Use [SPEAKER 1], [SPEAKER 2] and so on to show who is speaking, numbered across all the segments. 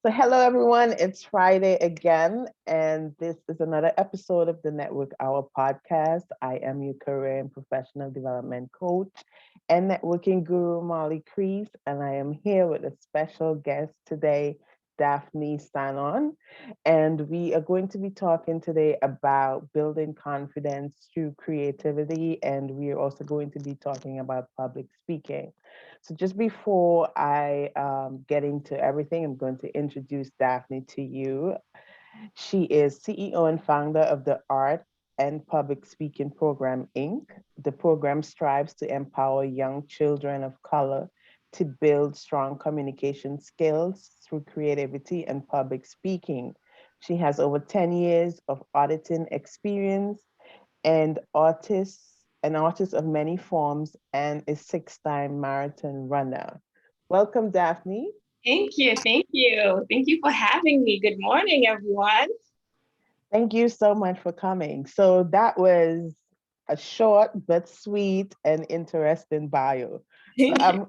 [SPEAKER 1] So, hello everyone, it's Friday again, and this is another episode of the Network Hour podcast. I am your career and professional development coach and networking guru, Molly Crease, and I am here with a special guest today, Daphnee Sanon. And we are going to be talking today about building confidence through creativity, and we are also going to be talking about public speaking. So just before I get into everything, I'm going to introduce Daphnee to you. She is CEO and founder of the Art and Public Speaking Program, Inc. The program strives to empower young children of color to build strong communication skills through creativity and public speaking. She has over 10 years of auditing experience and an artist of many forms and a six-time marathon runner. Welcome, Daphnee.
[SPEAKER 2] Thank you. Thank you. Thank you for having me. Good morning, everyone.
[SPEAKER 1] Thank you so much for coming. So that was a short but sweet and interesting bio. So I'm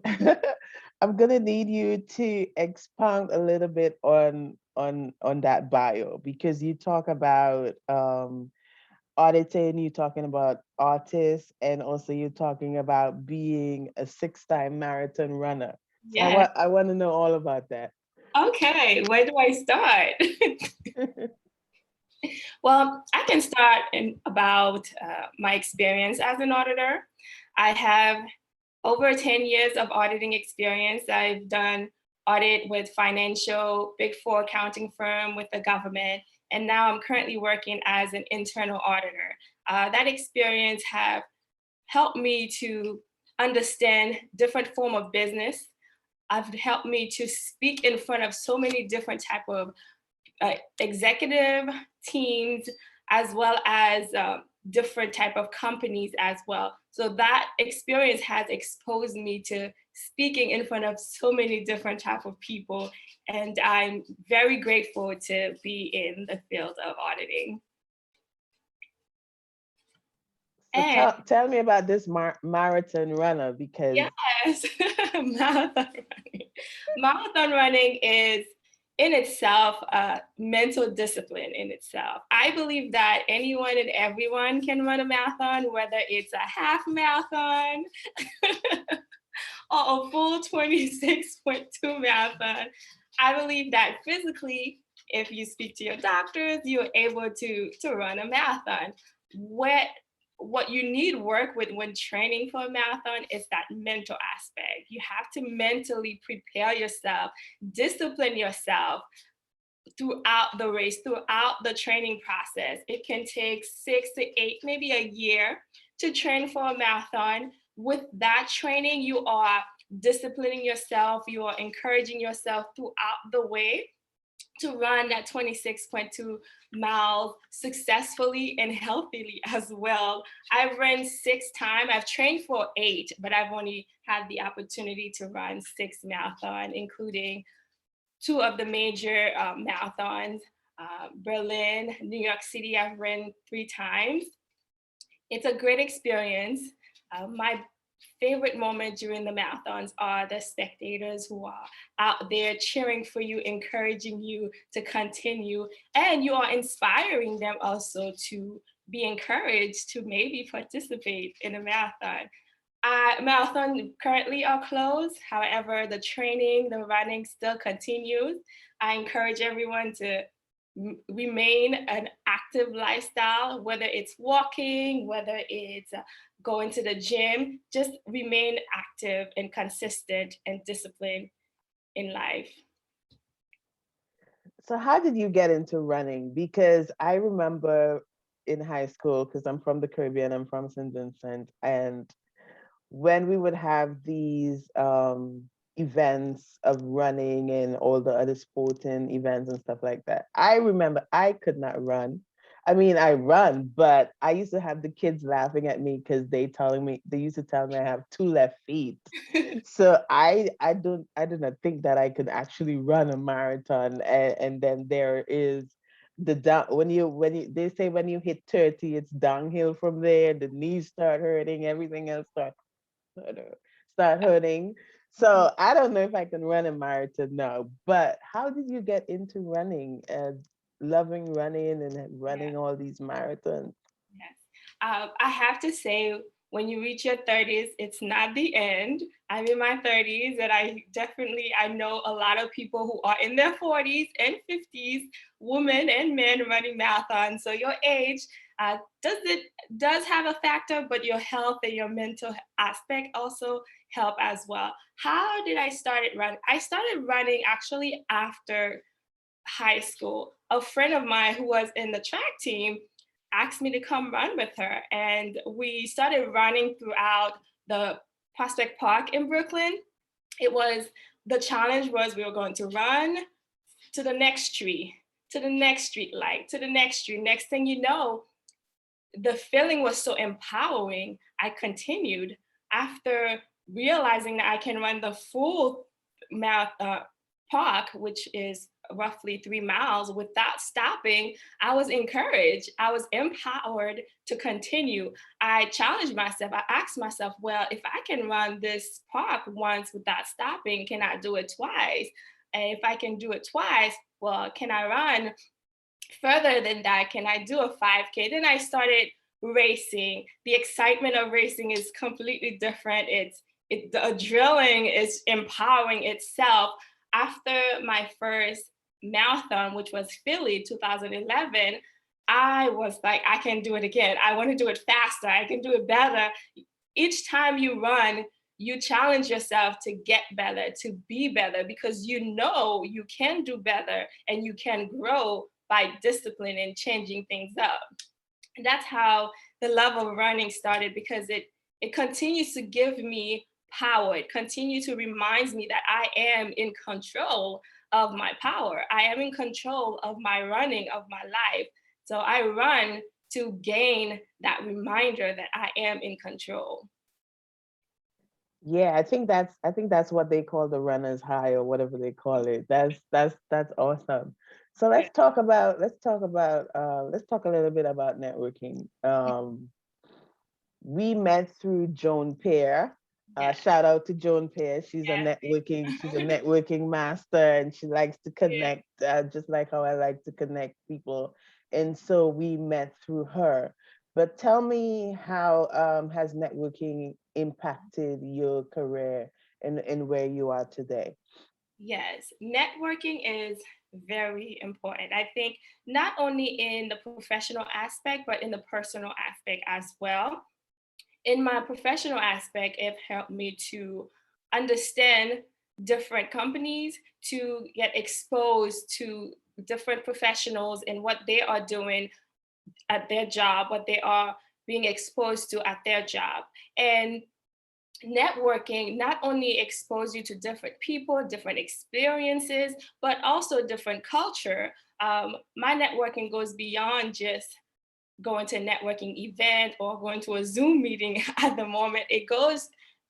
[SPEAKER 1] I'm gonna need you to expound a little bit on that bio because you talk about auditing, you're talking about artists, and also you're talking about being a six-time marathon runner. So
[SPEAKER 2] Yes.
[SPEAKER 1] I want to know all about that.
[SPEAKER 2] Okay. Where do I start? Well, I can start about my experience as an auditor. I have over 10 years of auditing experience. I've done audit with financial big four accounting firm with the government, and now I'm currently working as an internal auditor. That experience have helped me to understand different form of business. Have helped me to speak in front of so many different type of executive teams, as well as different type of companies as well. So that experience has exposed me to speaking in front of so many different type of people, and I'm very grateful to be in the field of auditing.
[SPEAKER 1] So
[SPEAKER 2] And
[SPEAKER 1] tell me about this marathon runner because
[SPEAKER 2] yes, marathon running. Marathon running is in itself a mental discipline in itself. I believe that anyone and everyone can run a marathon, whether it's a half marathon or a full 26.2 marathon. I believe that physically, if you speak to your doctors, you're able to run a marathon. What what you need work with when training for a marathon is that mental aspect. You have to mentally prepare yourself, discipline yourself throughout the race, throughout the training process. It can take 6 to 8, maybe a year to train for a marathon. With that training, you are disciplining yourself, you are encouraging yourself throughout the way to run that 26.2 miles successfully and healthily as well. I've run 6 times. I've trained for 8, but I've only had the opportunity to run 6 marathons, including 2 of the major marathons. Berlin, New York City, I've run 3 times. It's a great experience. My favorite moment during the marathons are the spectators who are out there cheering for you, encouraging you to continue, and you are inspiring them also to be encouraged to maybe participate in a marathon. Marathon currently are closed. However, the training, the running still continues. I encourage everyone to remain an active lifestyle, whether it's walking, whether it's going to the gym, just remain active and consistent and disciplined in life.
[SPEAKER 1] so how did you get into running? Because I remember in high school, because I'm from the Caribbean, I'm from St. Vincent, and when we would have these events of running and all the other sporting events and stuff like that, I remember I could not run. I mean, I run, but I used to have the kids laughing at me because they used to tell me I have 2 left feet. So I do not think that I could actually run a marathon. And then there is the down when you they say when you hit 30, it's downhill from there. The knees start hurting, everything else start hurting. So I don't know if I can run a marathon now, but how did you get into running and loving running and
[SPEAKER 2] Yeah.
[SPEAKER 1] running all these marathons?
[SPEAKER 2] Yes. I have to say, when you reach your 30s, it's not the end. I'm in my 30s, and I know a lot of people who are in their 40s and 50s, women and men running marathons. So your age does it does have a factor, but your health and your mental aspect also help as well. How did I start running? I started running actually after high school. A friend of mine who was in the track team asked me to come run with her. And we started running throughout the Prospect Park in Brooklyn. It was the challenge was we were going to run to the next tree, to the next street light, to the next tree. Next thing you know, the feeling was so empowering. I continued after realizing that I can run the full park, which is roughly 3 miles, without stopping. I was encouraged. I was empowered to continue. I challenged myself. I asked myself, well, if I can run this park once without stopping, can I do it twice? And if I can do it twice, well, can I run further than that? Can I do a 5K? Then I started racing. The excitement of racing is completely different. The adrenaline is empowering itself. After my first marathon, which was Philly 2011, I was like, I can do it again. I want to do it faster. I can do it better. Each time you run, you challenge yourself to get better, to be better, because you know you can do better and you can grow by discipline and changing things up. And that's how the love of running started, because it continues to give me power. It continues to remind me that I am in control of my power. I am in control of my running, of my life. So I run to gain that reminder that I am in control.
[SPEAKER 1] Yeah, I think that's what they call the runner's high or whatever they call it. That's awesome. So
[SPEAKER 2] Yeah.
[SPEAKER 1] let's talk a little bit about networking. We met through Joan Pear.
[SPEAKER 2] Yeah.
[SPEAKER 1] Shout out to Joan Pear.
[SPEAKER 2] Yes.
[SPEAKER 1] She's a networking master, and she likes to
[SPEAKER 2] Yeah.
[SPEAKER 1] connect, just like how I like to connect people. And so we met through her. But tell me, how has networking impacted your career and where you are today?
[SPEAKER 2] Yes, networking is very important. I think not only in the professional aspect, but in the personal aspect as well. In my professional aspect, it helped me to understand different companies, to get exposed to different professionals and what they are doing at their job, what they are being exposed to at their job. And networking not only expose you to different people, different experiences, but also different culture. My networking goes beyond just going to a networking event or going to a Zoom meeting at the moment. It goes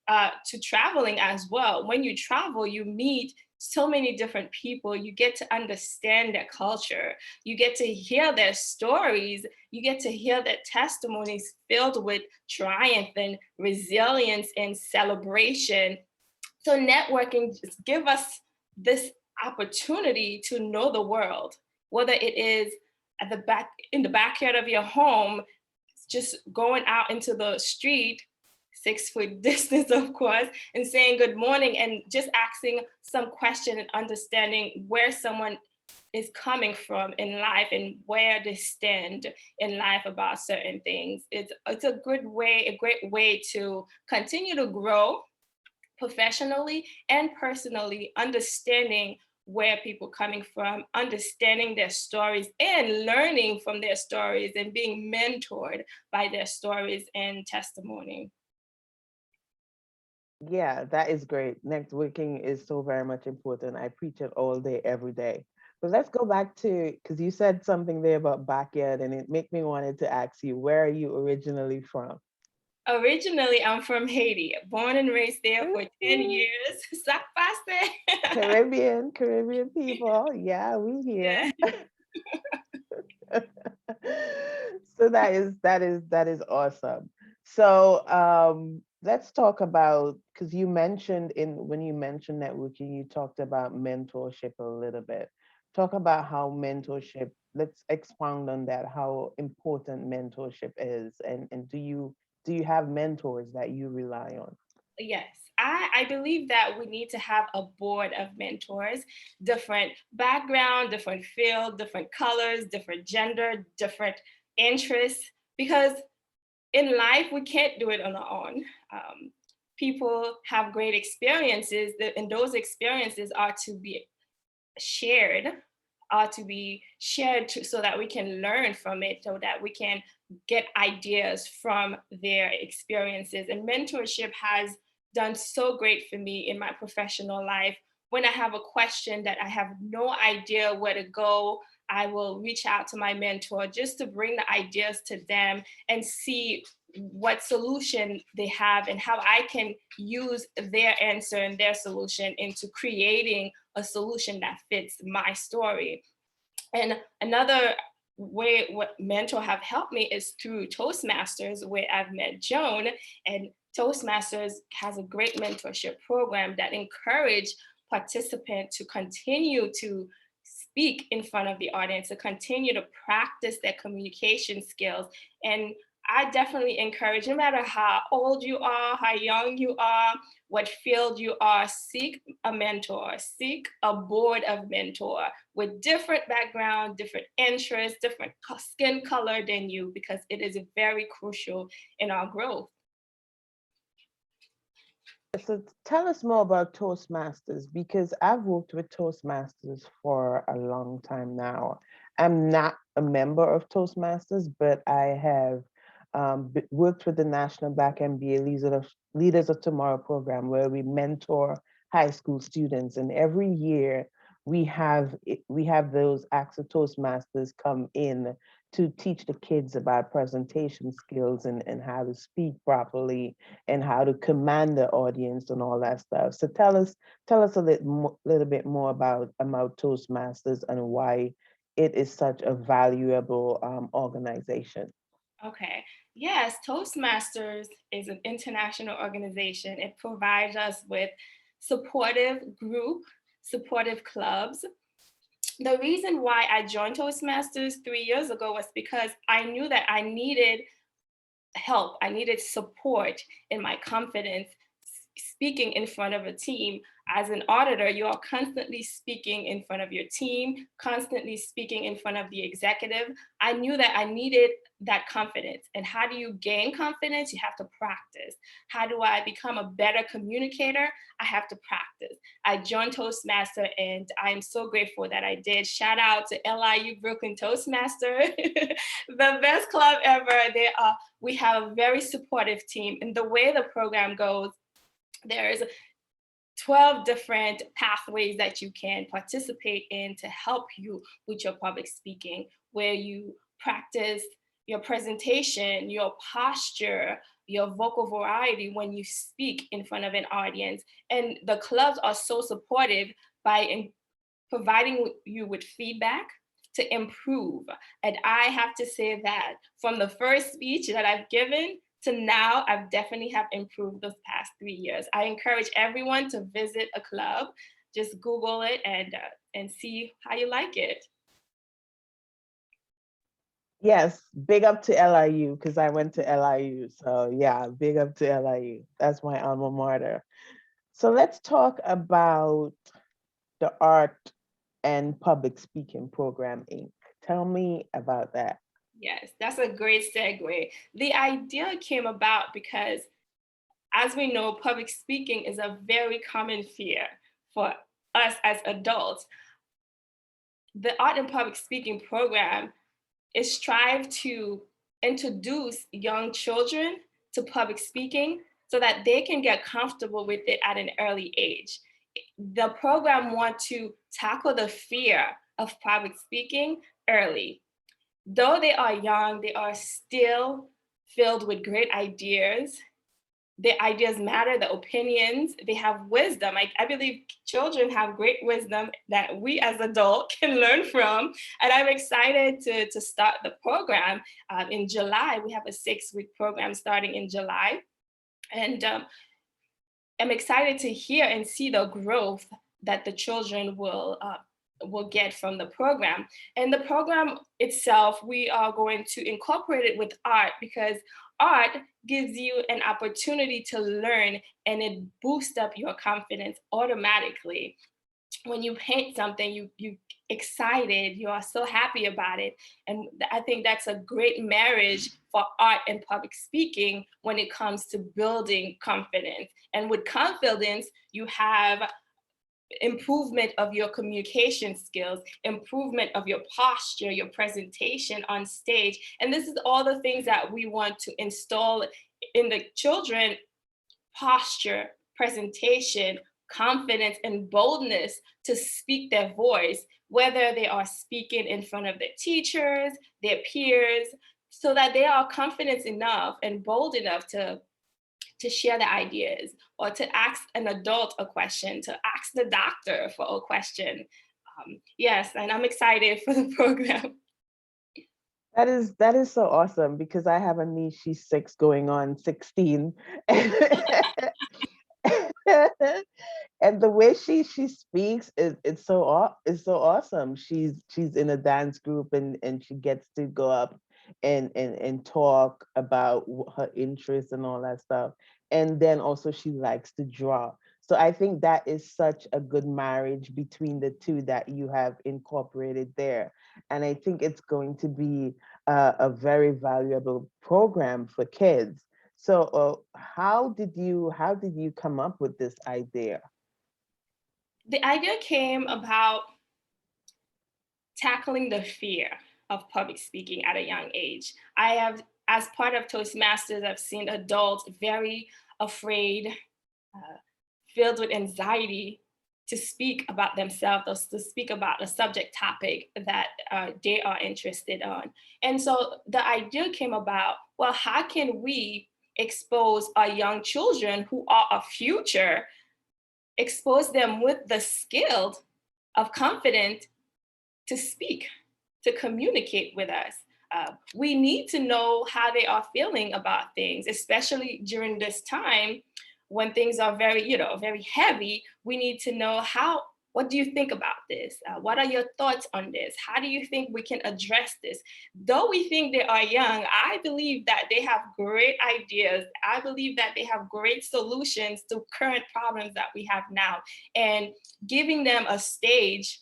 [SPEAKER 2] to traveling as well. When you travel, you meet so many different people. You get to understand their culture. You get to hear their stories. You get to hear their testimonies filled with triumph and resilience and celebration. So networking just give us this opportunity to know the world, whether it is at the back in the backyard of your home, just going out into the street, 6 foot distance, of course, and saying good morning and just asking some question and understanding where someone is coming from in life and where they stand in life about certain things. It's a great way to continue to grow professionally and personally, understanding where people coming from, understanding their stories and learning from their stories and being mentored by their stories and testimony.
[SPEAKER 1] Yeah, that is great. Networking is so very much important. I preach it all day, every day. But let's go back to, because you said something there about backyard, and it made me wanted to ask you, where are you originally from?
[SPEAKER 2] Originally, I'm from Haiti, born and raised there for 10
[SPEAKER 1] Mhm.
[SPEAKER 2] years. Ça passe.
[SPEAKER 1] Caribbean people. Yeah, we here.
[SPEAKER 2] Yeah.
[SPEAKER 1] So that is awesome. So let's talk about, because you mentioned when you mentioned networking, you talked about mentorship a little bit. Talk about how mentorship, let's expound on that, how important mentorship is, and do you have mentors that you rely on?
[SPEAKER 2] Yes, I believe that we need to have a board of mentors, different background, different field, different colors, different gender, different interests, because in life we can't do it on our own. People have great experiences, and those experiences shared so that we can learn from it, so that we can get ideas from their experiences. And mentorship has done so great for me in my professional life. When I have a question that I have no idea where to go, I will reach out to my mentor just to bring the ideas to them and see what solution they have and how I can use their answer and their solution into creating a solution that fits my story. And another way what mentor have helped me is through Toastmasters, where I've met Joan. And Toastmasters has a great mentorship program that encourage participants to continue to speak in front of the audience, to continue to practice their communication skills. And I definitely encourage, no matter how old you are, how young you are, what field you are, seek a mentor, seek a board of mentor with different background, different interests, different skin color than you, because it is very crucial in our growth.
[SPEAKER 1] So tell us more about Toastmasters, because I've worked with Toastmasters for a long time now. I'm not a member of Toastmasters, but I have worked with the National Black MBA Leaders of Tomorrow program, where we mentor high school students, and every year we have those acts of Toastmasters come in to teach the kids about presentation skills and how to speak properly and how to command the audience and all that stuff. So tell us little bit more about Toastmasters and why it is such a valuable organization.
[SPEAKER 2] Okay. Yes, Toastmasters is an international organization. It provides us with supportive group, supportive clubs. The reason why I joined Toastmasters 3 years ago was because I knew that I needed help. I needed support in my confidence speaking in front of a team. As an auditor, you are constantly speaking in front of your team, constantly speaking in front of the executive. I knew that I needed that confidence. And how do you gain confidence? You have to practice. How do I become a better communicator? I have to practice. I joined Toastmaster and I'm so grateful that I did. Shout out to LIU Brooklyn Toastmaster, the best club ever. We have a very supportive team. And the way the program goes, there's 12 different pathways that you can participate in to help you with your public speaking, where you practice your presentation, your posture, your vocal variety when you speak in front of an audience. And the clubs are so supportive by providing you with feedback to improve. And I have to say that from the first speech that I've given to now, I've definitely have improved those past 3 years. I encourage everyone to visit a club. Just Google it and see how you like it.
[SPEAKER 1] Yes, big up to LIU because I went to LIU. So yeah, big up to LIU. That's my alma mater. So let's talk about the Art and Public Speaking Program, Inc. Tell me about that.
[SPEAKER 2] Yes, that's a great segue. The idea came about because, as we know, public speaking is a very common fear for us as adults. The Art and Public Speaking program is strive to introduce young children to public speaking so that they can get comfortable with it at an early age. The program wants to tackle the fear of public speaking early. Though they are young, they are still filled with great ideas. The ideas matter, the opinions, they have wisdom. I believe children have great wisdom that we as adults can learn from. And I'm excited to start the program in July. We have a 6-week program starting in July. And I'm excited to hear and see the growth that the children will get from the program. And the program itself, we are going to incorporate it with art, because art gives you an opportunity to learn, and it boosts up your confidence automatically. When you paint something, you excited, you are so happy about it. And I think that's a great marriage for art and public speaking when it comes to building confidence. And with confidence, you have improvement of your communication skills, improvement of your posture, your presentation on stage. And this is all the things that we want to install in the children: posture, presentation, confidence, and boldness to speak their voice, whether they are speaking in front of their teachers, their peers, so that they are confident enough and bold enough to share the ideas, or to ask an adult a question, to ask the doctor for a question. Yes, and I'm excited for the program.
[SPEAKER 1] That is so awesome because I have a niece, she's 6 going on 16. And the way she speaks is it's it's so awesome. She's in a dance group, and she gets to go up and talk about her interests and all that stuff. And then also she likes to draw. So I think that is such a good marriage between the two that you have incorporated there. And I think it's going to be a very valuable program for kids. So, how did you come up with this idea?
[SPEAKER 2] The idea came about tackling the fear of public speaking at a young age. I have, as part of Toastmasters, I've seen adults very afraid, uh, filled with anxiety to speak about themselves, or to speak about a subject topic that they are interested on. And so the idea came about, well, how can we expose our young children, who are our future, expose them with the skill of confidence to speak, to communicate with us. We need to know how they are feeling about things, especially during this time when things are very, very heavy. We need to know what do you think about this? What are your thoughts on this? How do you think we can address this? Though we think they are young, I believe that they have great ideas. I believe that they have great solutions to current problems that we have now. And giving them a stage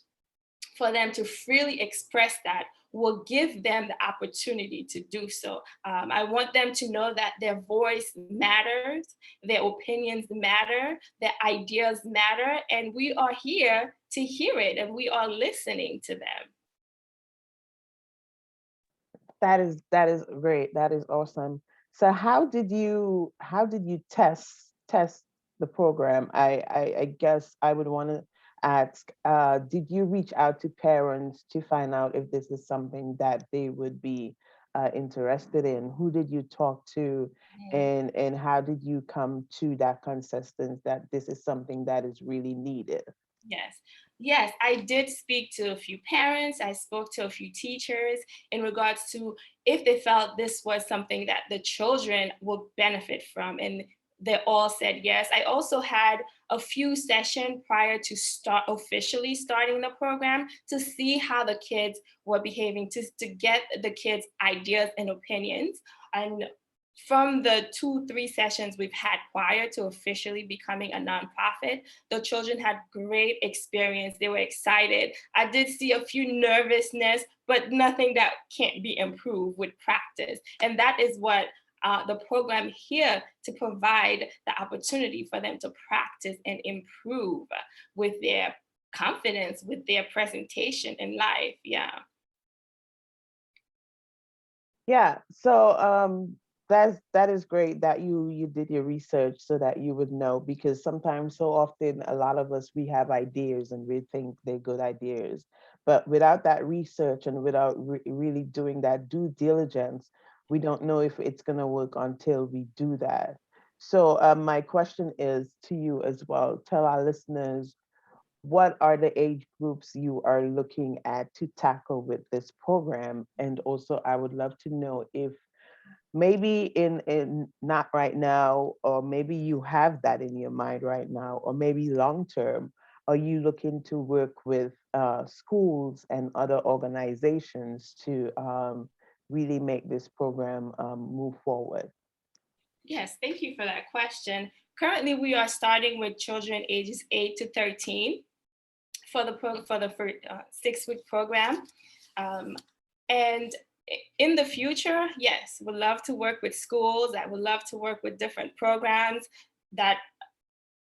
[SPEAKER 2] for them to freely express that will give them the opportunity to do so. I want them to know that their voice matters, their opinions matter, their ideas matter, and we are here to hear it, and we are listening to them.
[SPEAKER 1] That is great. That is awesome. So how did you test the program? I guess I would want to ask, did you reach out to parents to find out if this is something that they would be interested in? Who did you talk to,
[SPEAKER 2] Mm.
[SPEAKER 1] and how did you come to that consistency that this is something that is really needed?
[SPEAKER 2] Yes. Yes, I did speak to a few parents. I spoke to a few teachers in regards to if they felt this was something that the children would benefit from. And they all said yes. I also had a few sessions prior to start officially starting the program to see how the kids were behaving, to get the kids' ideas and opinions. And from the 2, 3 sessions we've had prior to officially becoming a nonprofit, the children had great experience. They were excited. I did see a few nervousness, but nothing that can't be improved with practice. And that is what the program here to provide the opportunity for them to practice and improve with their confidence, with their presentation in life. Yeah.
[SPEAKER 1] Yeah, so that is great that you did your research so that you would know, because sometimes, so often, a lot of us, we have ideas and we think they're good ideas, but without that research and without really doing that due diligence, we don't know if it's going to work until we do that. So my question is to you as well. Tell our listeners, what are the age groups you are looking at to tackle with this program? And also, I would love to know if maybe in not right now, or maybe you have that in your mind right now, or maybe long term, are you looking to work with schools and other organizations to really make this program move forward?
[SPEAKER 2] Yes, thank you for that question. Currently, we are starting with children ages 8 to 13 for the 6-week program. Um, and in the future, yes, would love to work with schools. I would love to work with different programs that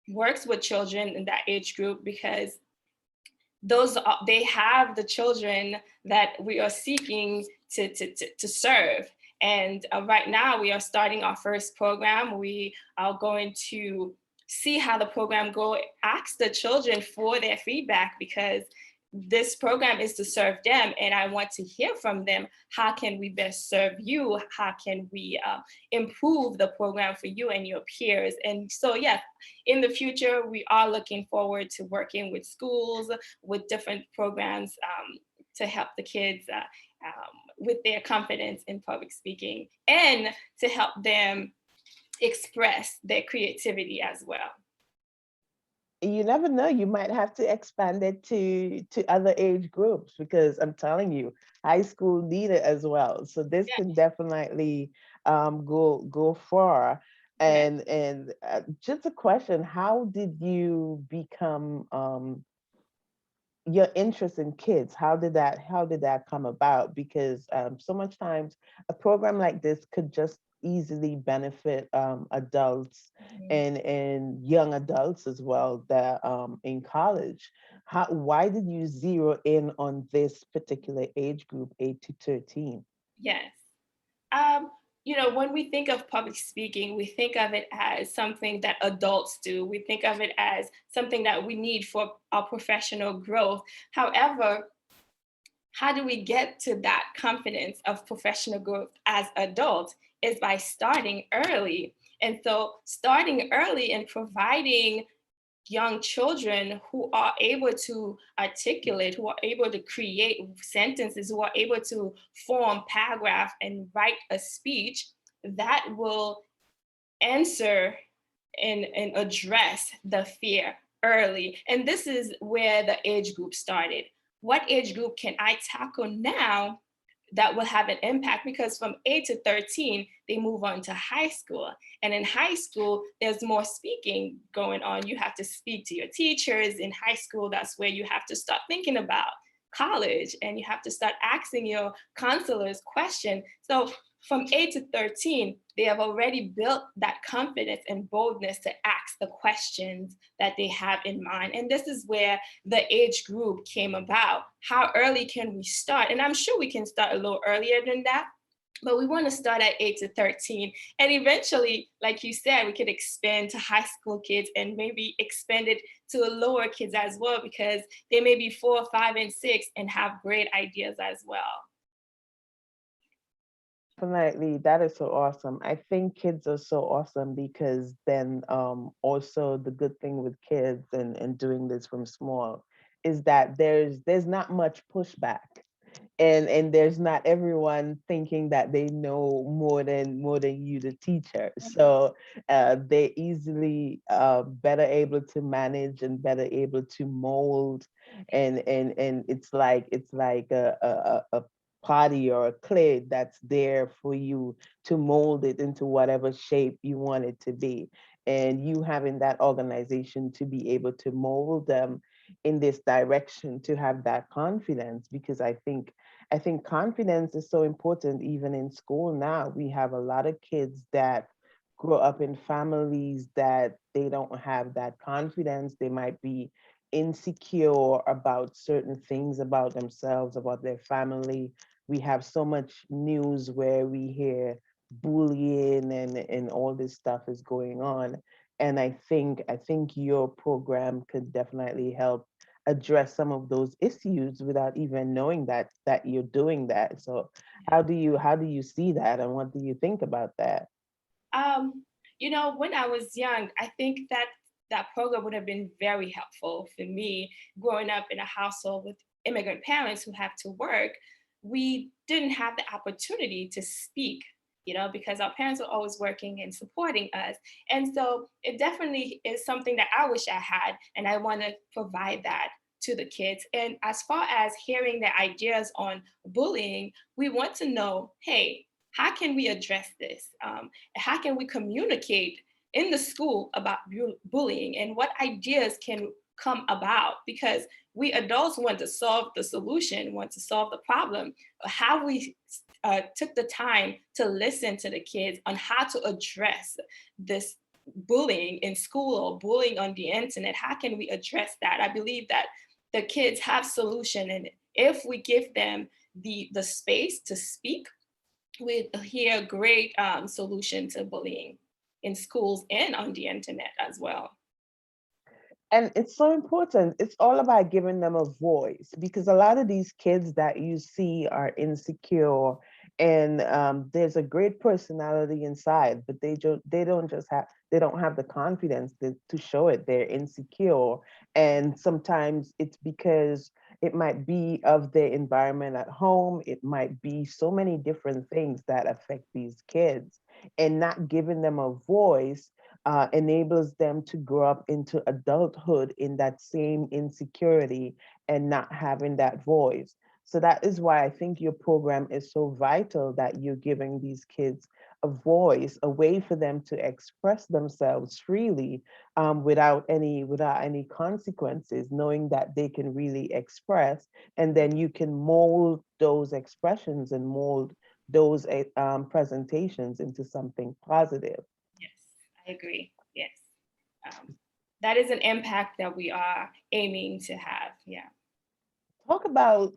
[SPEAKER 2] works with children in that age group, because they have the children that we are seeking to serve. And right now we are starting our first program. We are going to see how the program go, ask the children for their feedback, because this program is to serve them, and I want to hear from them. How can we best serve you? How can we improve the program for you and your peers? And so, yeah, in the future, we are looking forward to working with schools, with different programs to help the kids with their confidence in public speaking, and to help them express their creativity as well.
[SPEAKER 1] You never know, you might have to expand it to other age groups, because I'm telling you, high school need it as well, so this
[SPEAKER 2] Yeah,
[SPEAKER 1] can definitely go far.
[SPEAKER 2] yeah.
[SPEAKER 1] And just a question, how did you become your interest in kids? How did that come about? Because so much times a program like this could just easily benefit adults
[SPEAKER 2] Mhm.
[SPEAKER 1] and young adults as well that in college. Why did you zero in on this particular age group, 8 to 13?
[SPEAKER 2] Yes. Um, when we think of public speaking, we think of it as something that adults do. We think of it as something that we need for our professional growth. However, how do we get to that confidence of professional growth as adults is by starting early. And so, starting early and providing young children who are able to articulate, who are able to create sentences, who are able to form paragraph and write a speech that will answer and address the fear early. And this is where the age group started. What age group can I tackle now that will have an impact? Because from 8 to 13, they move on to high school. And in high school, there's more speaking going on. You have to speak to your teachers. In high school, that's where you have to start thinking about college, and you have to start asking your counselors questions. So from 8 to 13, they have already built that confidence and boldness to ask the questions that they have in mind. And this is where the age group came about. How early can we start? And I'm sure we can start a little earlier than that, but we want to start at 8 to 13. And eventually, like you said, we could expand to high school kids and maybe expand it to lower kids as well, because they may be 4, 5, and 6 and have great ideas as well.
[SPEAKER 1] Definitely, that is so awesome. I think kids are so awesome, because then also the good thing with kids and doing this from small is that there's not much pushback, and there's not everyone thinking that they know more than you, the teacher. So they're easily better able to manage and better able to mold, and it's like a potty or a clay that's there for you to mold it into whatever shape you want it to be, and you having that organization to be able to mold them in this direction, to have that confidence. Because I think confidence is so important even in school now. We have a lot of kids that grow up in families that they don't have that confidence. They might be insecure about certain things about themselves, about their family. We have so much news where we hear bullying and all this stuff is going on. And I think your program could definitely help address some of those issues without even knowing that you're doing that. So how do you see that, and what do you think about that?
[SPEAKER 2] Um, when I was young, I think that that program would have been very helpful for me. Growing up in a household with immigrant parents who have to work, we didn't have the opportunity to speak because our parents are always working and supporting us. And so it definitely is something that I wish I had, and I want to provide that to the kids. And as far as hearing their ideas on bullying, we want to know, hey, how can we address this? How can we communicate in the school about bullying, and what ideas can come about? Because we adults want to solve the solution, want to solve the problem. How we took the time to listen to the kids on how to address this bullying in school or bullying on the internet. How can we address that? I believe that the kids have solution, and if we give them the space to speak, we hear a great solution to bullying in schools and on the internet as well.
[SPEAKER 1] And it's so important. It's all about giving them a voice, because a lot of these kids that you see are insecure, and there's a great personality inside, but they don't have the confidence to show it. They're insecure, and sometimes it's because it might be of their environment at home. It might be so many different things that affect these kids, and not giving them a voice enables them to grow up into adulthood in that same insecurity and not having that voice. So that is why I think your program is so vital, that you're giving these kids a voice, a way for them to express themselves freely, without any consequences, knowing that they can really express, and then you can mold those expressions and mold those presentations into something positive.
[SPEAKER 2] Yes, I agree. Yes. That is an impact that we are aiming to have. Yeah.
[SPEAKER 1] Talk about,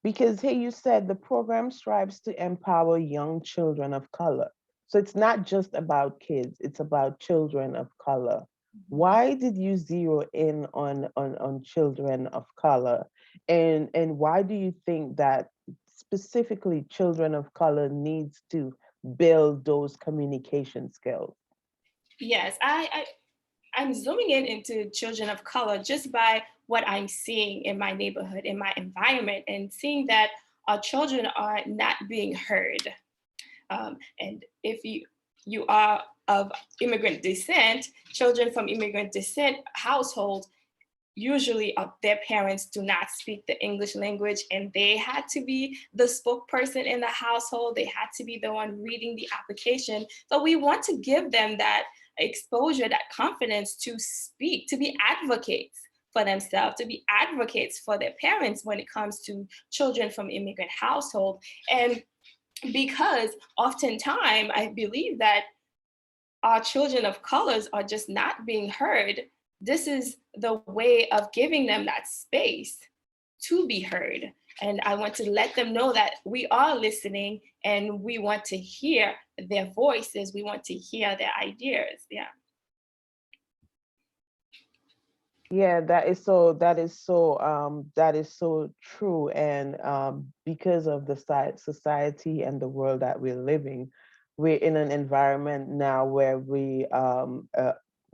[SPEAKER 1] because hey, you said the program strives to empower young children of color. So it's not just about kids, it's about children of color.
[SPEAKER 2] Mhm.
[SPEAKER 1] Why did you zero in on children of color? And why do you think that specifically children of color needs to build those communication skills?
[SPEAKER 2] Yes, I'm zooming in into children of color just by what I'm seeing in my neighborhood, in my environment, and seeing that our children are not being heard. And if you are of immigrant descent, children from immigrant descent households, usually their parents do not speak the English language, and they had to be the spokesperson in the household. They had to be the one reading the application. So we want to give them that exposure, that confidence to speak, to be advocates for themselves, to be advocates for their parents when it comes to children from immigrant household. And because oftentimes I believe that our children of colors are just not being heard, this is the way of giving them that space to be heard. And I want to let them know that we are listening, and we want to hear their voices. We want to hear their ideas. Yeah.
[SPEAKER 1] Yeah, that is so true. And because of the society and the world that we're living, we're in an environment now where we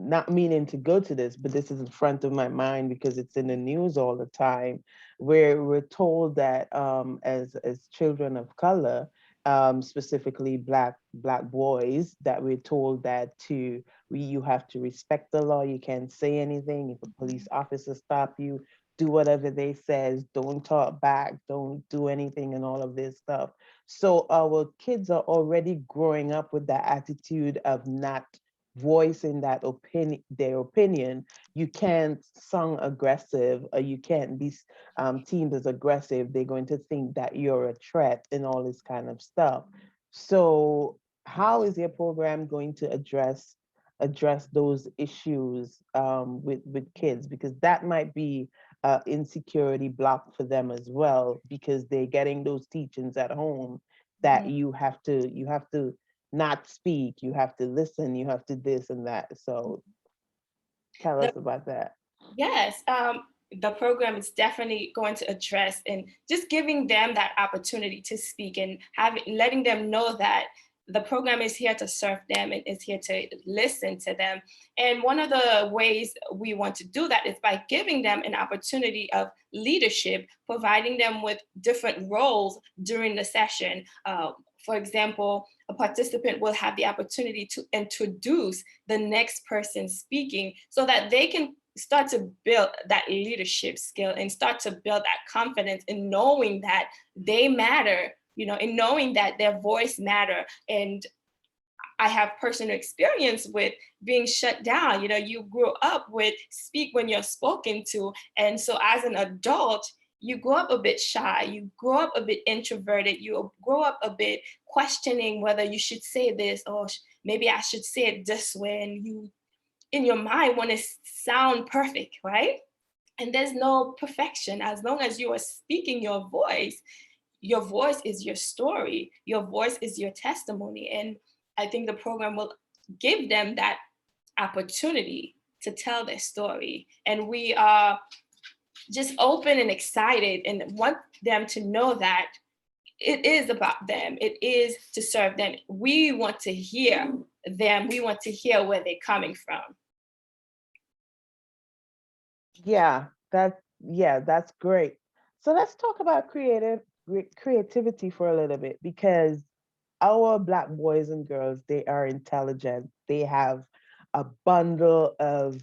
[SPEAKER 1] not meaning to go to this, but this is in front of my mind because it's in the news all the time, where we're told that as children of color, specifically black boys, that we're told that you have to respect the law. You can't say anything. If a police officer stop you, do whatever they says. Don't talk back. Don't do anything, and all of this stuff. So our kids are already growing up with that attitude of not voicing their opinion. You can't sound aggressive, or you can't be teamed as aggressive. They're going to think that you're a threat and all this kind of stuff. So how is your program going to address those issues with kids, because that might be insecurity block for them as well, because they're getting those teachings at home that
[SPEAKER 2] Mhm.
[SPEAKER 1] you have to not speak, you have to listen, you have to this and that. So tell
[SPEAKER 2] The
[SPEAKER 1] us about that.
[SPEAKER 2] Yes, the program is definitely going to address and just giving them that opportunity to speak, and letting them know that the program is here to serve them and is here to listen to them. And one of the ways we want to do that is by giving them an opportunity of leadership, providing them with different roles during the session. For example, a participant will have the opportunity to introduce the next person speaking so that they can start to build that leadership skill and start to build that confidence in knowing that they matter, in knowing that their voice matter. And I have personal experience with being shut down. You grew up with speak when you're spoken to. And so as an adult, you grow up a bit shy, you grow up a bit introverted, you grow up a bit questioning whether you should say this or maybe I should say it this way. And you, in your mind, want to sound perfect, right? And there's no perfection. As long as you are speaking your voice is your story, your voice is your testimony. And I think the program will give them that opportunity to tell their story. And we are just open and excited and want them to know that it is about them. It is to serve them. We want to hear them. We want to hear where they're coming from.
[SPEAKER 1] That's great. So let's talk about creativity for a little bit, because our Black boys and girls, they are intelligent. They have a bundle of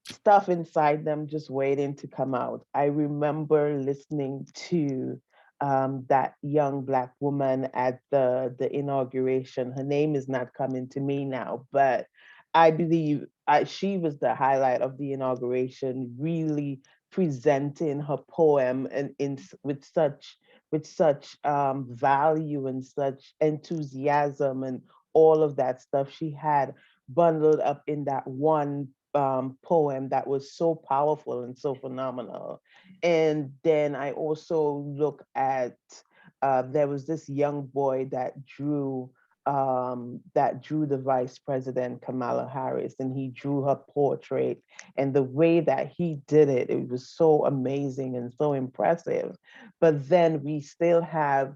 [SPEAKER 1] stuff inside them just waiting to come out. I remember listening to that young Black woman at the inauguration. Her name is not coming to me now, but I believe she was the highlight of the inauguration, really presenting her poem and with such value and such enthusiasm and all of that stuff she had bundled up in that one poem that was so powerful and so phenomenal. And then I also look at there was this young boy that drew the Vice President Kamala Harris, and he drew her portrait. And the way that he did it, it was so amazing and so impressive. But then we still have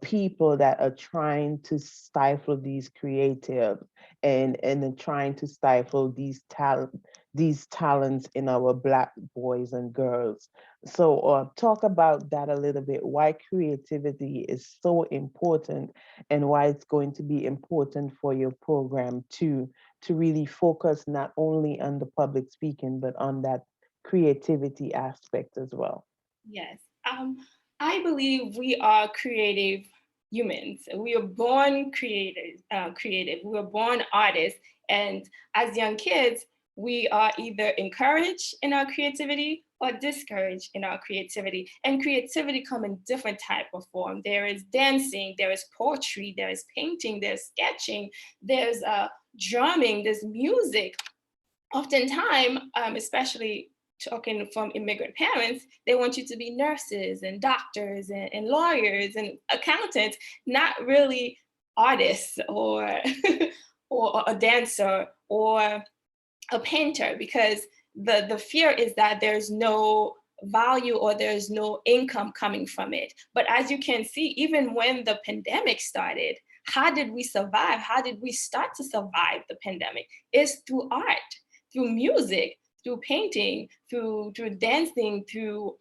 [SPEAKER 1] people that are trying to stifle these creatives and then trying to stifle these talents in our Black boys and girls. So talk about that a little bit, why creativity is so important and why it's going to be important for your program to really focus not only on the public speaking, but on that creativity aspect as well.
[SPEAKER 2] Yes. I believe we are creative humans. We are born creative. We are born artists. And as young kids, we are either encouraged in our creativity or discouraged in our creativity. And creativity come in different type of form. There is dancing, there is poetry, there is painting, there's sketching, there's drumming, there's music. Oftentimes, especially talking from immigrant parents, they want you to be nurses and doctors and lawyers and accountants, not really artists or or a dancer or a painter, because the fear is that there's no value or there's no income coming from it. But as you can see, even when the pandemic started, how did we survive? How did we start to survive the pandemic? It's through art, through music, through painting, through dancing, through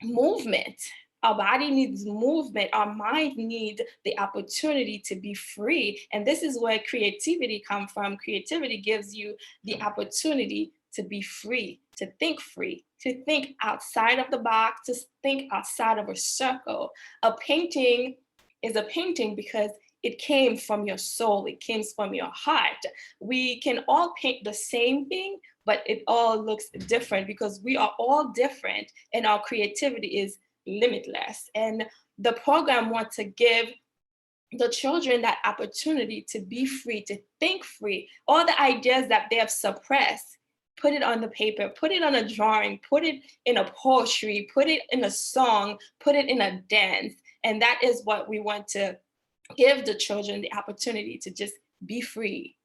[SPEAKER 2] movement. Our body needs movement. Our mind needs the opportunity to be free. And this is where creativity comes from. Creativity gives you the opportunity to be free, to think outside of the box, to think outside of a circle. A painting is a painting because it came from your soul, it came from your heart. We can all paint the same thing, but it all looks different because we are all different and our creativity is limitless. And the program wants to give the children that opportunity to be free, to think free. All the ideas that they have suppressed, put it on the paper, put it on a drawing, put it in a poetry, put it in a song, put it in a dance. And that is what we want to give the children, the opportunity to just be free.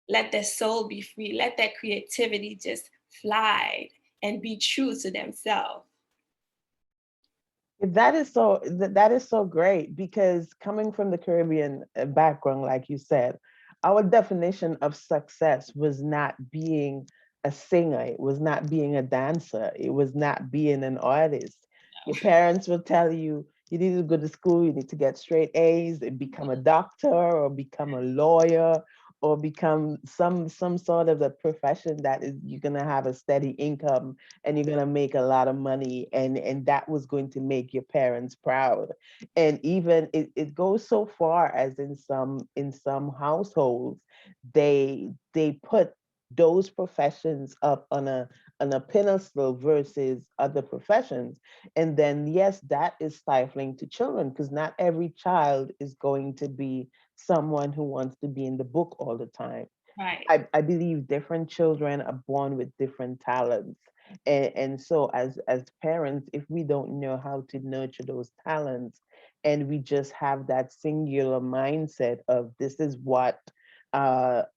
[SPEAKER 2] Let their soul be free. Let their creativity just fly and be true to themselves.
[SPEAKER 1] That is so great, because coming from the Caribbean background, like you said, our definition of success was not being a singer, it was not being a dancer, it was not being an artist. Your parents will tell you You need to go to school, you need to get straight A's and become a doctor or become a lawyer or become some sort of a profession that is you're gonna have a steady income and you're gonna make a lot of money, and that was going to make your parents proud. And even it goes so far as in some households, they put those professions up on a pedestal versus other professions. And then, yes, that is stifling to children because not every child is going to be someone who wants to be in the book all the time.
[SPEAKER 2] Right.
[SPEAKER 1] I believe different children are born with different talents. And so as parents, if we don't know how to nurture those talents and we just have that singular mindset of this is what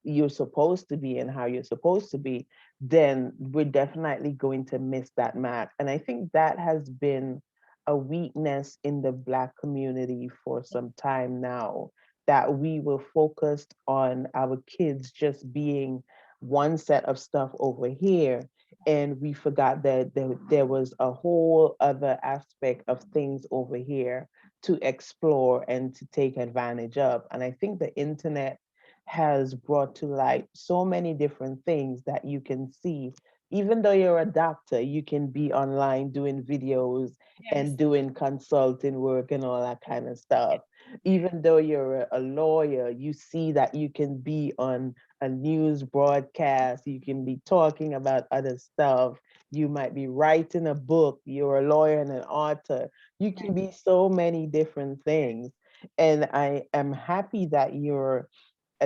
[SPEAKER 1] you're supposed to be and how you're supposed to be, then we're definitely going to miss that mark. And I think that has been a weakness in the Black community for some time now, that we were focused on our kids just being one set of stuff over here. And we forgot that there was a whole other aspect of things over here to explore and to take advantage of. And I think the internet has brought to light so many different things that you can see. Even though you're a doctor, you can be online doing videos
[SPEAKER 2] Yes.
[SPEAKER 1] and doing consulting work and all that kind of stuff. Even though you're a lawyer, you see that you can be on a news broadcast, you can be talking about other stuff, you might be writing a book, you're a lawyer and an author. You can be so many different things. And I am happy that you're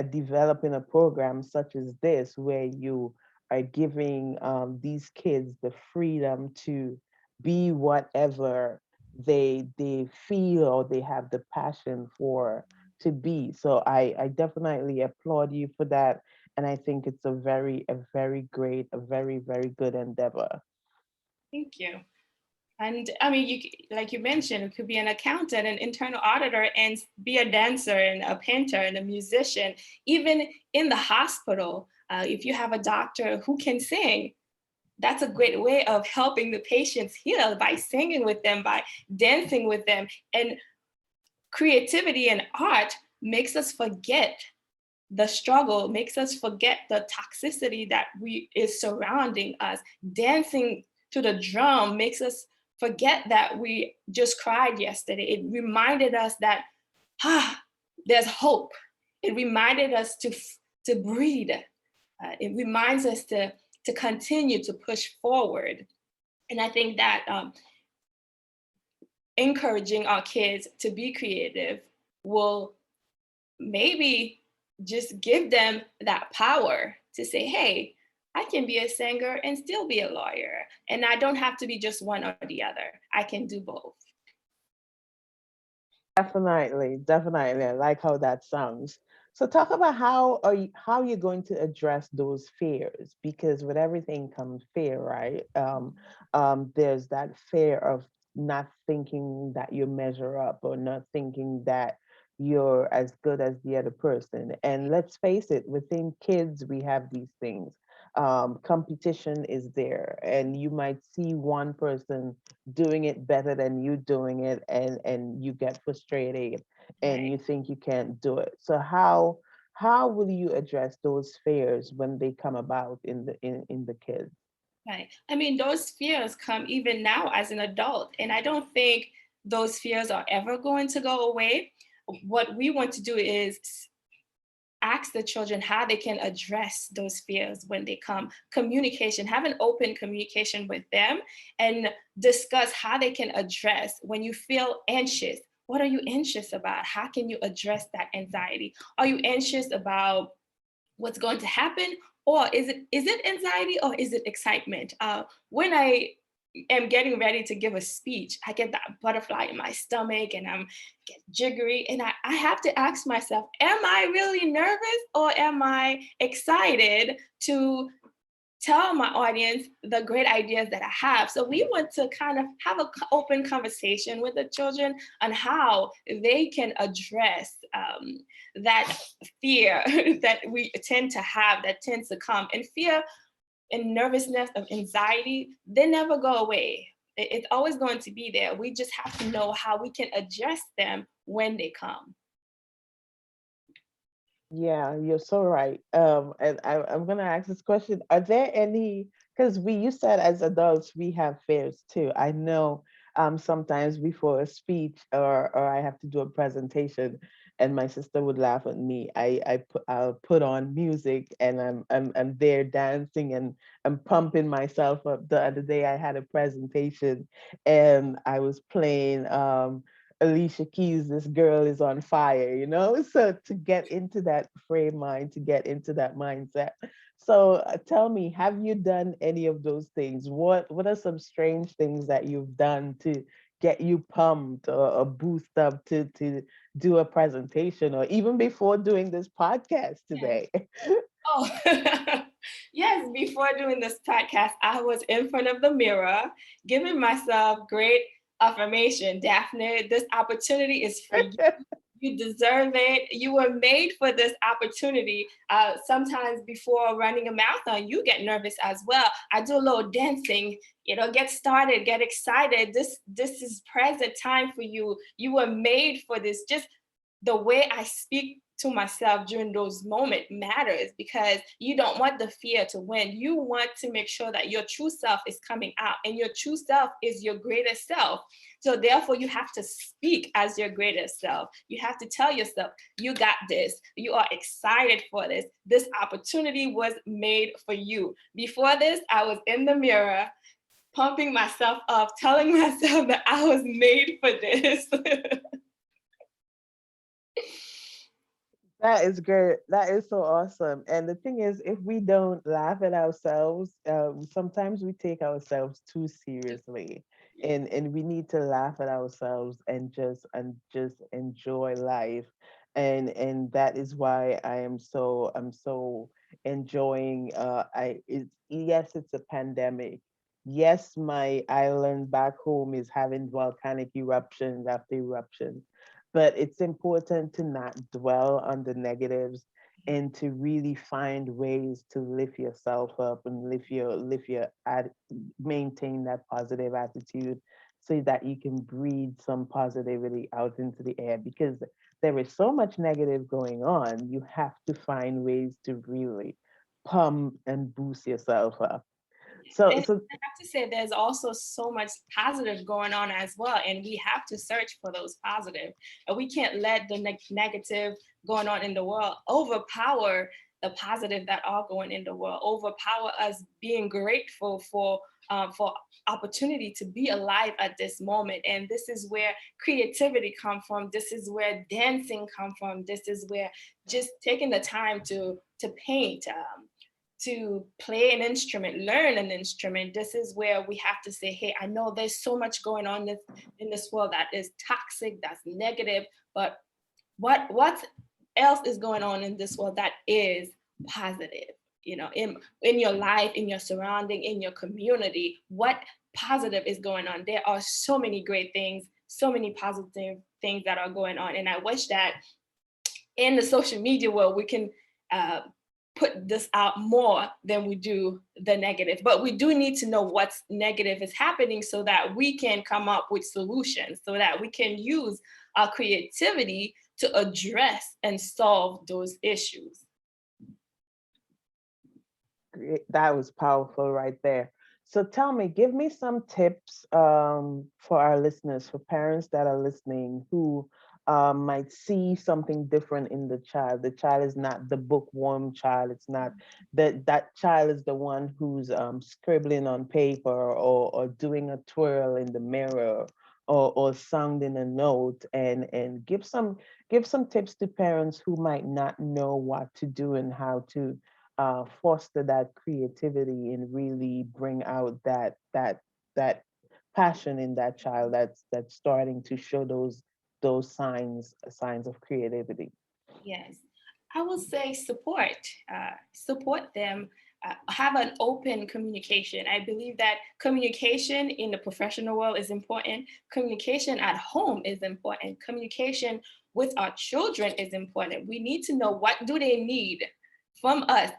[SPEAKER 1] developing a program such as this, where you are giving these kids the freedom to be whatever they feel or they have the passion for to be. So I definitely applaud you for that. And I think it's a very great, a very good endeavor.
[SPEAKER 2] Thank you. And I mean, like you mentioned, it could be an accountant, an internal auditor, and be a dancer and a painter and a musician. Even in the hospital, if you have a doctor who can sing, that's a great way of helping the patients heal by singing with them, by dancing with them. And creativity and art makes us forget the struggle, makes us forget the toxicity that we is surrounding us. Dancing to the drum makes us forget that we just cried yesterday. It reminded us that there's hope. It reminded us to breathe. It reminds us to continue to push forward. And I think that encouraging our kids to be creative will maybe just give them that power to say, hey, I can be a singer and still be a lawyer. And I don't have to be just one or the other. I can do both.
[SPEAKER 1] Definitely. I like how that sounds. So talk about how you're going to address those fears, because with everything comes fear, right? There's that fear of not thinking that you measure up or not thinking that you're as good as the other person. And let's face it, within kids, we have these things. Competition is there, and you might see one person doing it better than you doing it, and you get frustrated and
[SPEAKER 2] Right.
[SPEAKER 1] you think you can't do it. So how will you address those fears when they come about in the kids?
[SPEAKER 2] Right. I mean, those fears come even now as an adult. And I don't think those fears are ever going to go away. What we want to do is ask the children how they can address those fears when they come. Communication, have an open communication with them and discuss how they can address when you feel anxious. What are you anxious about? How can you address that anxiety? Are you anxious about what's going to happen? Or is it anxiety or is it excitement? When I am getting ready to give a speech, I get that butterfly in my stomach and I'm get jiggery. And I have to ask myself, am I really nervous or am I excited to tell my audience the great ideas that I have? So we want to kind of have an open conversation with the children on how they can address that fear that we tend to have, that tends to come. And fear and nervousness of anxiety, they never go away. It's always going to be there. We just have to know how we can address them when they come.
[SPEAKER 1] Yeah, you're so right. And I'm gonna ask this question: are there any? Because you said as adults we have fears too. I know sometimes before a speech or I have to do a presentation, and my sister would laugh at me. I'll put on music and I'm there dancing and I'm pumping myself up. The other day I had a presentation and I was playing Alicia Keys, This Girl Is on Fire, you know? So to get into that frame mind, to get into that mindset. So tell me, have you done any of those things? What are some strange things that you've done to get you pumped or boost up to do a presentation or even before doing this podcast
[SPEAKER 2] Yes.
[SPEAKER 1] today?
[SPEAKER 2] Oh, yes. Before doing this podcast, I was in front of the mirror, giving myself great affirmation. Daphnee, this opportunity is for you. You deserve it. You were made for this opportunity. Sometimes before running a marathon, you get nervous as well. I do a little dancing, get started, get excited. This is present time for you. You were made for this. Just the way I speak to myself during those moments matters, because you don't want the fear to win. You want to make sure that your true self is coming out, and your true self is your greatest self. So therefore, you have to speak as your greatest self. You have to tell yourself, you got this. You are excited for this. This opportunity was made for you. Before this, I was in the mirror, pumping myself up, telling myself that I was made for this.
[SPEAKER 1] That is great. That is so awesome. And the thing is, if we don't laugh at ourselves, sometimes we take ourselves too seriously, and we need to laugh at ourselves and just enjoy life. And that is why I'm so enjoying. Yes, it's a pandemic. Yes, my island back home is having volcanic eruptions after eruptions, but it's important to not dwell on the negatives and to really find ways to lift yourself up and maintain that positive attitude so that you can breathe some positivity out into the air, because there is so much negative going on. You have to find ways to really pump and boost yourself up. so
[SPEAKER 2] And
[SPEAKER 1] so
[SPEAKER 2] I have to say, there's also so much positive going on as well, and we have to search for those positive. And we can't let the negative going on in the world overpower the positive that are going in the world, overpower us being grateful for opportunity to be alive at this moment. And this is where creativity come from. This is where dancing come from. This is where just taking the time to paint. To play an instrument, learn an instrument. This is where we have to say, hey, I know there's so much going on in this world that is toxic, that's negative, but what else is going on in this world that is positive? In your life, in your surrounding, in your community, what positive is going on? There are so many great things, so many positive things that are going on. And I wish that in the social media world, we can uh, put this out more than we do the negative. But we do need to know what's negative is happening so that we can come up with solutions, so that we can use our creativity to address and solve those issues.
[SPEAKER 1] That was powerful right there. So tell me, give me some tips for our listeners, for parents that are listening who might see something different in the child. The child is not the bookworm child. It's not that child is the one who's scribbling on paper or doing a twirl in the mirror or sounding a note, and give some tips to parents who might not know what to do and how to foster that creativity and really bring out that passion in that child that's starting to show those signs of creativity.
[SPEAKER 2] Yes, I will say support them, have an open communication. I believe that communication in the professional world is important. Communication at home is important. Communication with our children is important. We need to know what do they need from us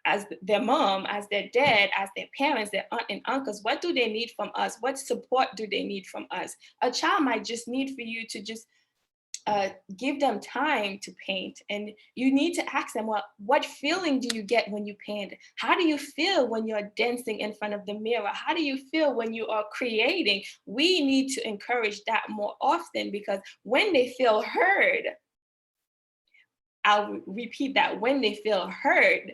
[SPEAKER 2] as their mom, as their dad, as their parents, their aunt and uncles, what do they need from us? What support do they need from us? A child might just need for you to just give them time to paint. And you need to ask them, well, what feeling do you get when you paint? How do you feel when you're dancing in front of the mirror? How do you feel when you are creating? We need to encourage that more often, because when they feel heard, I'll repeat that, when they feel heard,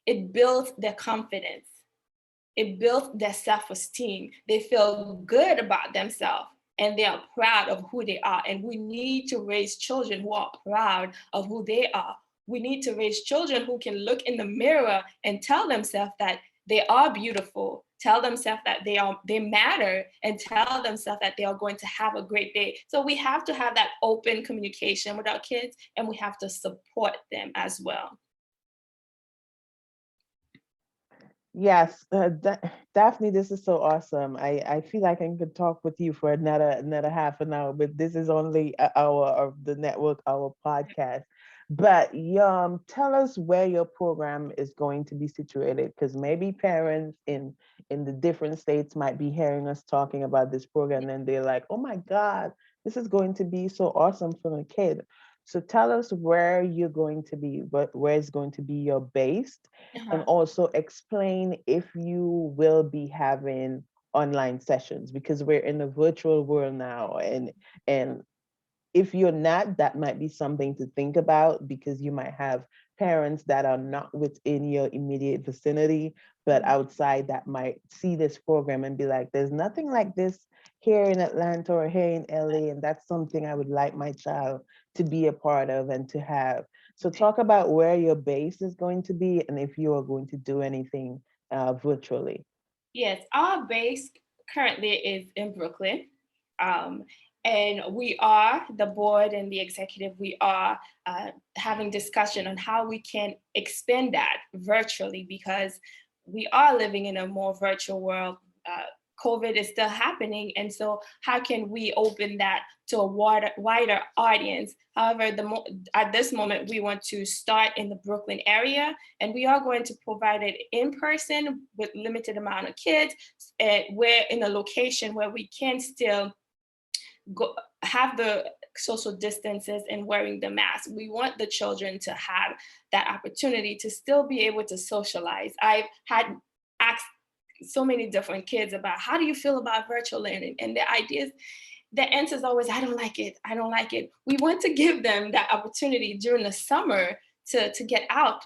[SPEAKER 2] it builds their confidence. It builds their self-esteem. They feel good about themselves and they are proud of who they are. And we need to raise children who are proud of who they are. We need to raise children who can look in the mirror and tell themselves that they are beautiful, tell themselves that they matter, and tell themselves that they are going to have a great day. So we have to have that open communication with our kids, and we have to support them as well.
[SPEAKER 1] Yes, Daphne, this is so awesome. I feel like I could talk with you for another half an hour, but this is only an hour of the network, our podcast. But tell us where your program is going to be situated, because maybe parents in the different states might be hearing us talking about this program, and they're like, "Oh my God, this is going to be so awesome for a kid." So tell us where you're going to be, where is going to be your base, and
[SPEAKER 2] Uh-huh.
[SPEAKER 1] also explain if you will be having online sessions, because we're in a virtual world now, and if you're not, that might be something to think about, because you might have parents that are not within your immediate vicinity, but outside, that might see this program and be like, there's nothing like this here in Atlanta or here in LA, and that's something I would like my child to be a part of and to have. So talk about where your base is going to be and if you are going to do anything virtually.
[SPEAKER 2] Yes, our base currently is in Brooklyn. Um, and we are, the board and the executive, we are having discussion on how we can expand that virtually, because we are living in a more virtual world. COVID is still happening. And so how can we open that to a wider audience? However, at this moment, we want to start in the Brooklyn area, and we are going to provide it in person with limited amount of kids. And we're in a location where we can still go have the social distances and wearing the mask. We want the children to have that opportunity to still be able to socialize. I've had asked so many different kids about, how do you feel about virtual learning? And their ideas, the answer is always, I don't like it. I don't like it. We want to give them that opportunity during the summer to get out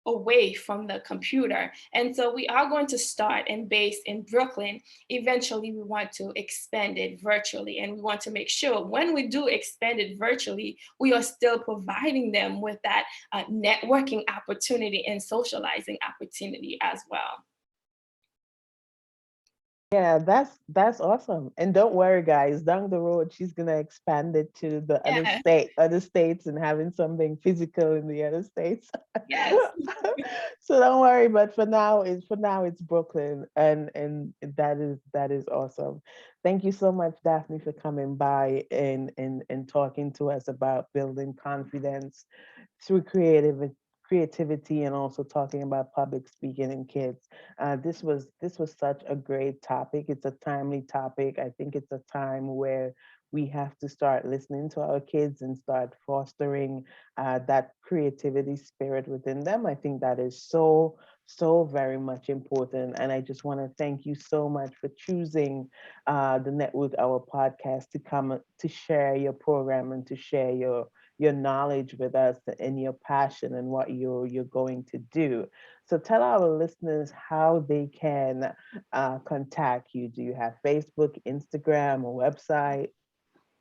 [SPEAKER 2] away from the computer. And so we are going to start and base in Brooklyn. Eventually, we want to expand it virtually. And we want to make sure when we do expand it virtually, we are still providing them with that networking opportunity and socializing opportunity as well.
[SPEAKER 1] Yeah, that's awesome. And don't worry, guys, down the road, she's gonna expand it to the
[SPEAKER 2] Yeah,
[SPEAKER 1] other states, and having something physical in the other states.
[SPEAKER 2] yes.
[SPEAKER 1] So don't worry, but for now it's Brooklyn, and that is awesome. Thank you so much, Daphne, for coming by and talking to us about building confidence through creativity, and also talking about public speaking in kids. This was such a great topic. It's a timely topic. I think it's a time where we have to start listening to our kids and start fostering that creativity spirit within them. I think that is so very much important. And I just want to thank you so much for choosing the Network Our podcast to come to share your program and to share your knowledge with us and your passion and what you're going to do. So tell our listeners how they can contact you. Do you have Facebook, Instagram, or website?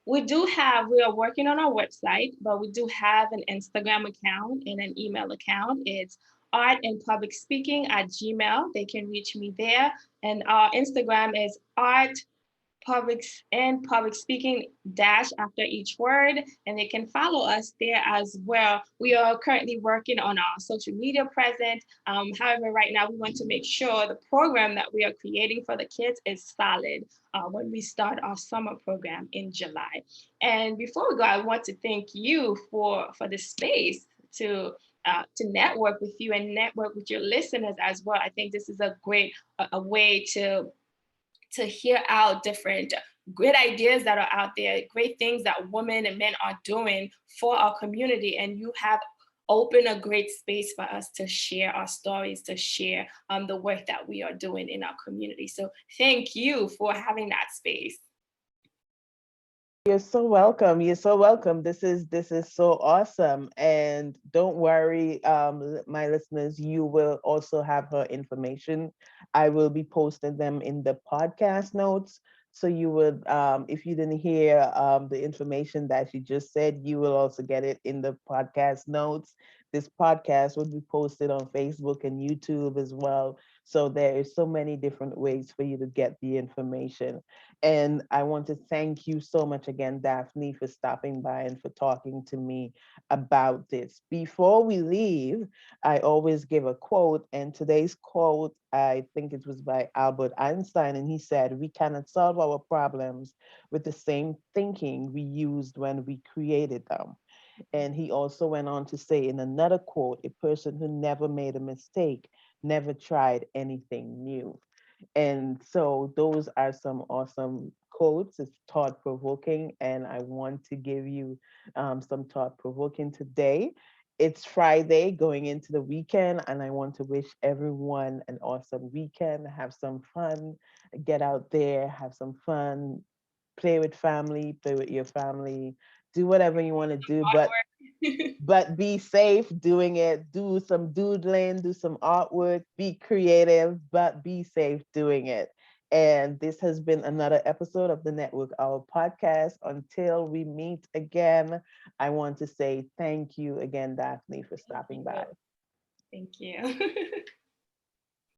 [SPEAKER 2] We are working on our website, but we do have an Instagram account and an email account. It's art and public speaking at Gmail. They can reach me there. And our Instagram is art public speaking dash after each word, and they can follow us there as well. We are currently working on our social media presence. However, right now we want to make sure the program that we are creating for the kids is solid when we start our summer program in July. And before we go, I want to thank you for the space to to network with you and network with your listeners as well. I think this is a great a way to hear out different great ideas that are out there, great things that women and men are doing for our community. And you have opened a great space for us to share our stories, to share the work that we are doing in our community. So thank you for having that space.
[SPEAKER 1] You're so welcome. You're so welcome. This is so awesome. And don't worry, my listeners, you will also have her information. I will be posting them in the podcast notes. So you would, if you didn't hear the information that she just said, you will also get it in the podcast notes. This podcast will be posted on Facebook and YouTube as well. So there is so many different ways for you to get the information. And I want to thank you so much again, Daphnee, for stopping by and for talking to me about this. Before we leave, I always give a quote, and today's quote, I think it was by Albert Einstein, and he said, "We cannot solve our problems with the same thinking we used when we created them." And he also went on to say in another quote, "A person who never made a mistake never tried anything new." And so those are some awesome quotes. It's thought provoking, and I want to give you some thought provoking today. It's Friday going into the weekend, and I want to wish everyone an awesome weekend. Have some fun, get out there, have some fun, play with family, play with your family, do whatever you want to do, but be safe doing it. Do some doodling, do some artwork, be creative, but be safe doing it. And this has been another episode of the Network Hour podcast. Until we meet again, I want to say thank you again, Daphnee, for
[SPEAKER 2] Thank
[SPEAKER 1] stopping
[SPEAKER 2] you.
[SPEAKER 1] by.
[SPEAKER 2] Thank you.